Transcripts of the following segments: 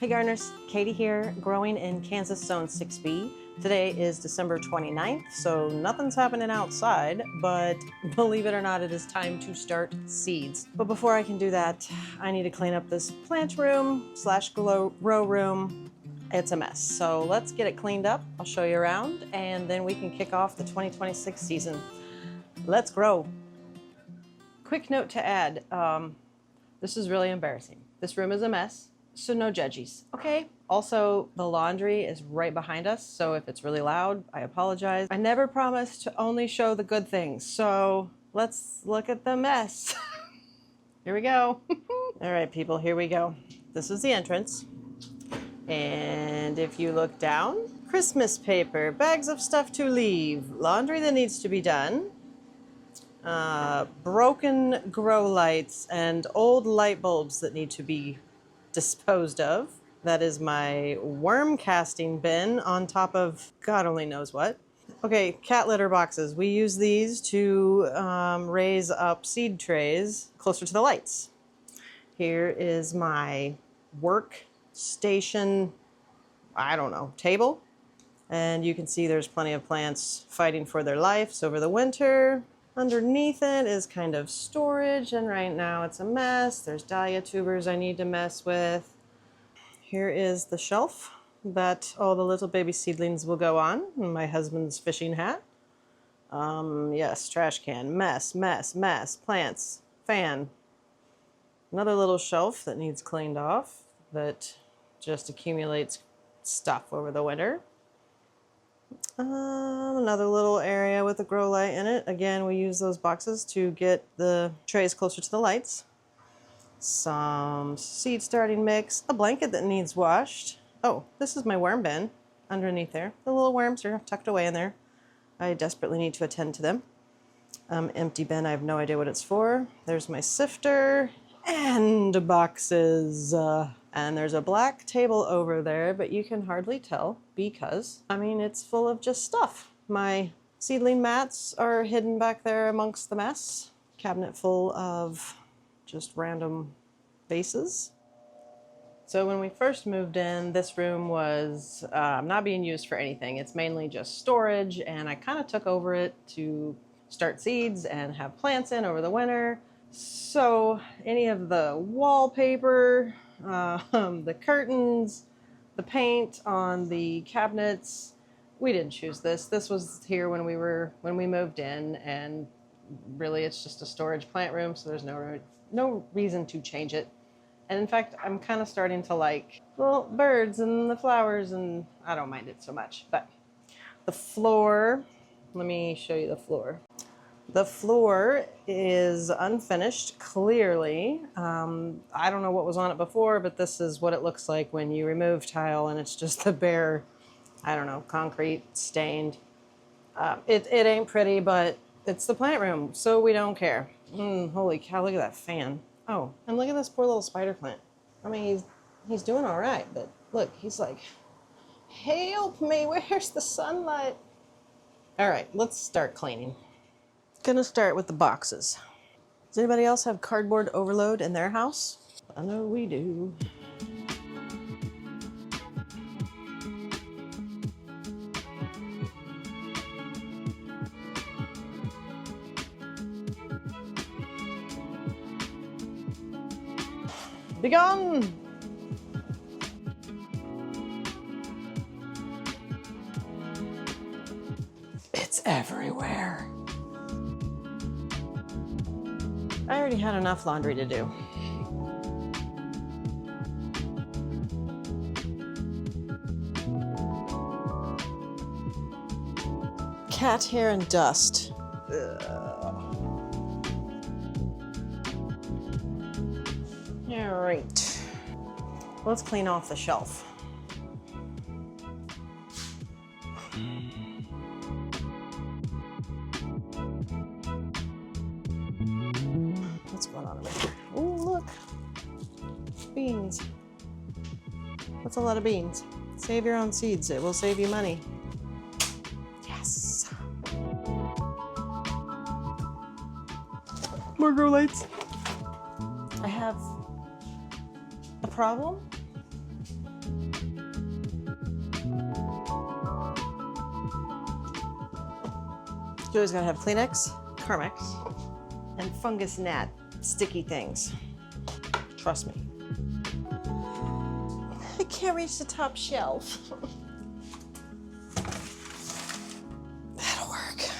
Hey gardeners, Katie here, growing in Kansas Zone 6B. Today is December 29th, so nothing's happening outside, but believe it or not, it is time to start seeds. But before I can do that, I need to clean up this plant room / grow room. It's a mess, so let's get it cleaned up. I'll show you around, and then we can kick off the 2026 season. Let's grow. Quick note to add, this is really embarrassing. This room is a mess. So no judgies, okay? Also, the laundry is right behind us, so if it's really loud, I apologize. I never promised to only show the good things, so let's look at the mess. Here we go. All right, people, here we go. This is the entrance. And if you look down, Christmas paper, bags of stuff to leave, laundry that needs to be done, broken grow lights, and old light bulbs that need to be disposed of. That is my worm casting bin on top of God only knows what. Okay, cat litter boxes. We use these to raise up seed trays closer to the lights. Here is my workstation, I don't know, table. And you can see there's plenty of plants fighting for their lives over the winter. Underneath it is kind of storage, and right now it's a mess. There's dahlia tubers I need to mess with. Here is the shelf that all the little baby seedlings will go on. My husband's fishing hat. Yes, trash can, mess, plants, fan. Another little shelf that needs cleaned off that just accumulates stuff over the winter. Another little area with a grow light in it. Again, we use those boxes to get the trays closer to the lights. Some seed starting mix, a blanket that needs washed. Oh, this is my worm bin underneath there. The little worms are tucked away in there. I desperately need to attend to them. Empty bin, I have no idea what it's for. There's my sifter and boxes. And there's a black table over there, but you can hardly tell because, I mean, it's full of just stuff. My seedling mats are hidden back there amongst the mess. Cabinet full of just random vases. So when we first moved in, this room was not being used for anything. It's mainly just storage, and I kind of took over it to start seeds and have plants in over the winter. So any of the wallpaper, the curtains, the paint on the cabinets, we didn't choose this. This was here when we moved in, and really it's just a storage plant room, so there's no reason to change it. And in fact, I'm kind of starting to like the little birds and the flowers, and I don't mind it so much. But the floor, let me show you the floor. The floor is unfinished, clearly. I don't know what was on it before, but this is what it looks like when you remove tile and it's just the bare, I don't know, concrete stained. It ain't pretty, but it's the plant room, so we don't care. Holy cow, look at that fan. Oh, and look at this poor little spider plant. I mean, he's doing all right, but look, he's like, help me, where's the sunlight? All right, let's start cleaning. Gonna start with the boxes. Does anybody else have cardboard overload in their house? I know we do. Be gone! It's everywhere. I already had enough laundry to do. Cat hair and dust. All right, let's clean off the shelf. What's going on over here? Oh, look, beans. That's a lot of beans. Save your own seeds, it will save you money. Yes. More grow lights. I have a problem. You always gotta have Kleenex, Carmex, and fungus gnat sticky things. Trust me. I can't reach the top shelf. That'll work.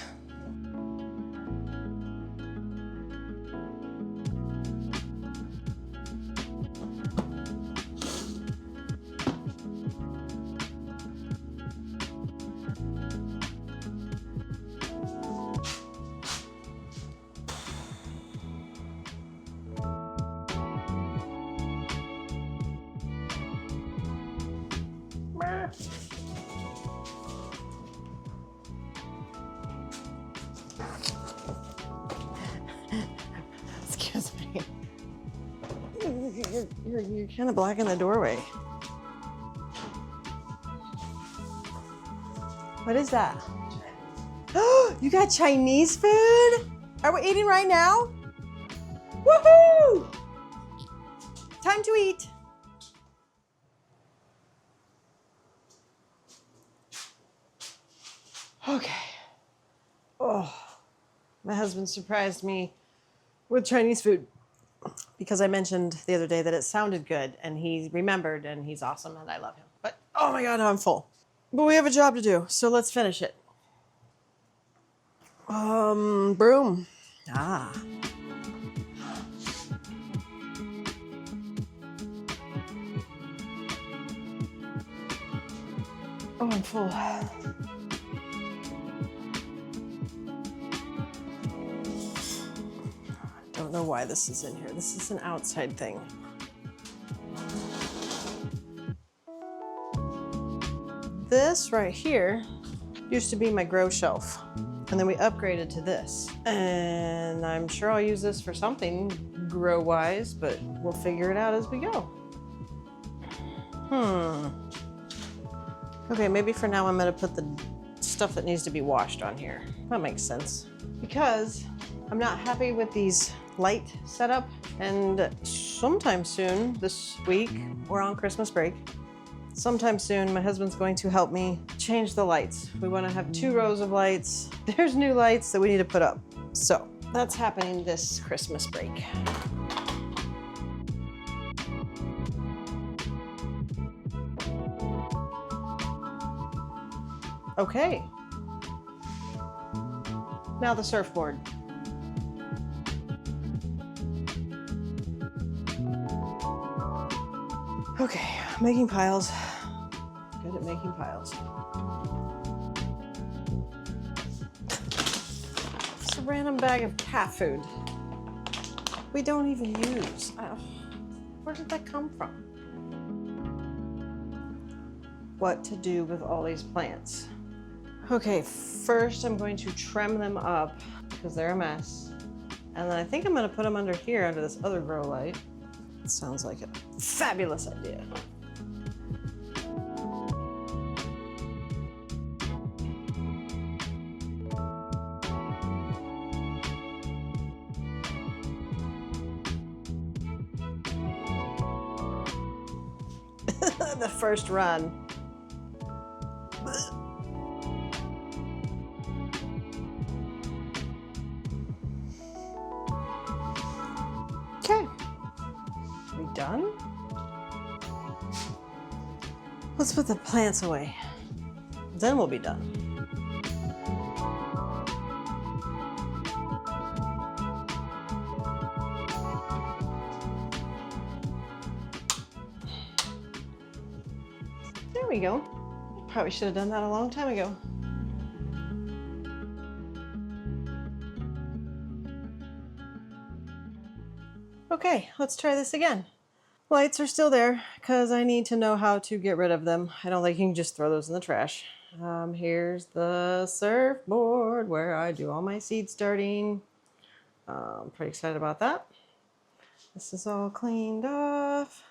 Excuse me. You're kind of blocking the doorway. What is that? You got Chinese food? Are we eating right now? Woohoo! Time to eat. Okay. Oh, my husband surprised me with Chinese food because I mentioned the other day that it sounded good and he remembered and he's awesome and I love him. But oh my God, now I'm full. But we have a job to do, so let's finish it. Broom. Ah. Oh, I'm full. Don't know why this is in here. This is an outside thing. This right here used to be my grow shelf. And then we upgraded to this. And I'm sure I'll use this for something grow-wise, but we'll figure it out as we go. Okay, maybe for now I'm gonna put the stuff that needs to be washed on here. That makes sense. Because I'm not happy with these light setup, and sometime soon this week, we're on Christmas break. Sometime soon, my husband's going to help me change the lights. We want to have 2 rows of lights. There's new lights that we need to put up. So that's happening this Christmas break. Okay. Now the surfboard. Okay, making piles. Good at making piles. It's a random bag of cat food we don't even use. Where did that come from? What to do with all these plants? Okay, first I'm going to trim them up because they're a mess. And then I think I'm gonna put them under here, under this other grow light. It sounds like a fabulous idea. The first run. Okay, we done? Let's put the plants away. Then we'll be done. There we go. Probably should have done that a long time ago. Okay, let's try this again. Lights are still there because I need to know how to get rid of them. I don't think you can just throw those in the trash. Here's the surfboard where I do all my seed starting. I'm pretty excited about that. This is all cleaned off.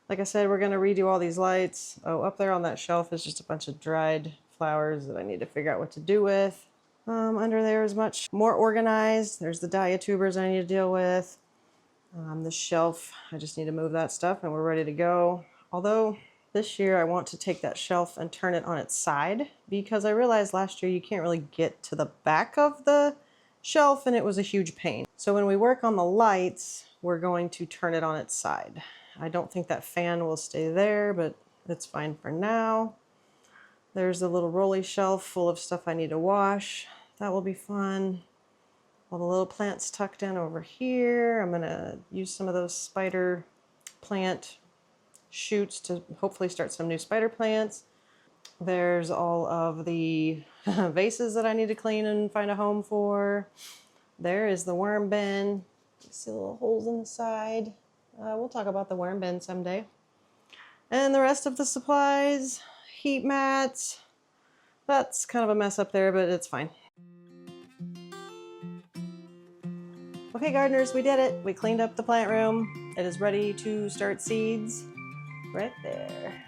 Like I said, we're gonna redo all these lights. Oh, up there on that shelf is just a bunch of dried flowers that I need to figure out what to do with. Under there is much more organized. There's the diatubers I need to deal with. The shelf, I just need to move that stuff and we're ready to go. Although This year I want to take that shelf and turn it on its side because I realized last year you can't really get to the back of the shelf and it was a huge pain. So when we work on the lights, we're going to turn it on its side. I don't think that fan will stay there, but it's fine for now. There's a little rolly shelf full of stuff I need to wash. That will be fun. All the little plants tucked in over here. I'm gonna use some of those spider plant shoots to hopefully start some new spider plants. There's all of the vases that I need to clean and find a home for. There is the worm bin. You see little holes in the side. We'll talk about the worm bin someday. And the rest of the supplies, heat mats. That's kind of a mess up there, but it's fine. Okay, gardeners, we did it. We cleaned up the plant room. It is ready to start seeds right there.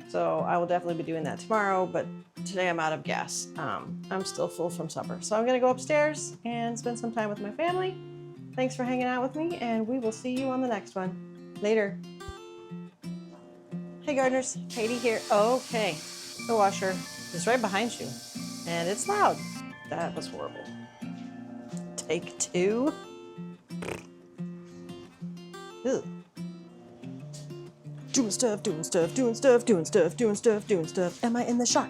So I will definitely be doing that tomorrow, but today I'm out of gas. I'm still full from supper. So I'm gonna go upstairs and spend some time with my family. Thanks for hanging out with me, and we will see you on the next one. Later. Hey gardeners, Katie here. Okay, the washer is right behind you, and it's loud. That was horrible. Take two. Ugh. Doing stuff, doing stuff, doing stuff, doing stuff, doing stuff, doing stuff. Am I in the shot?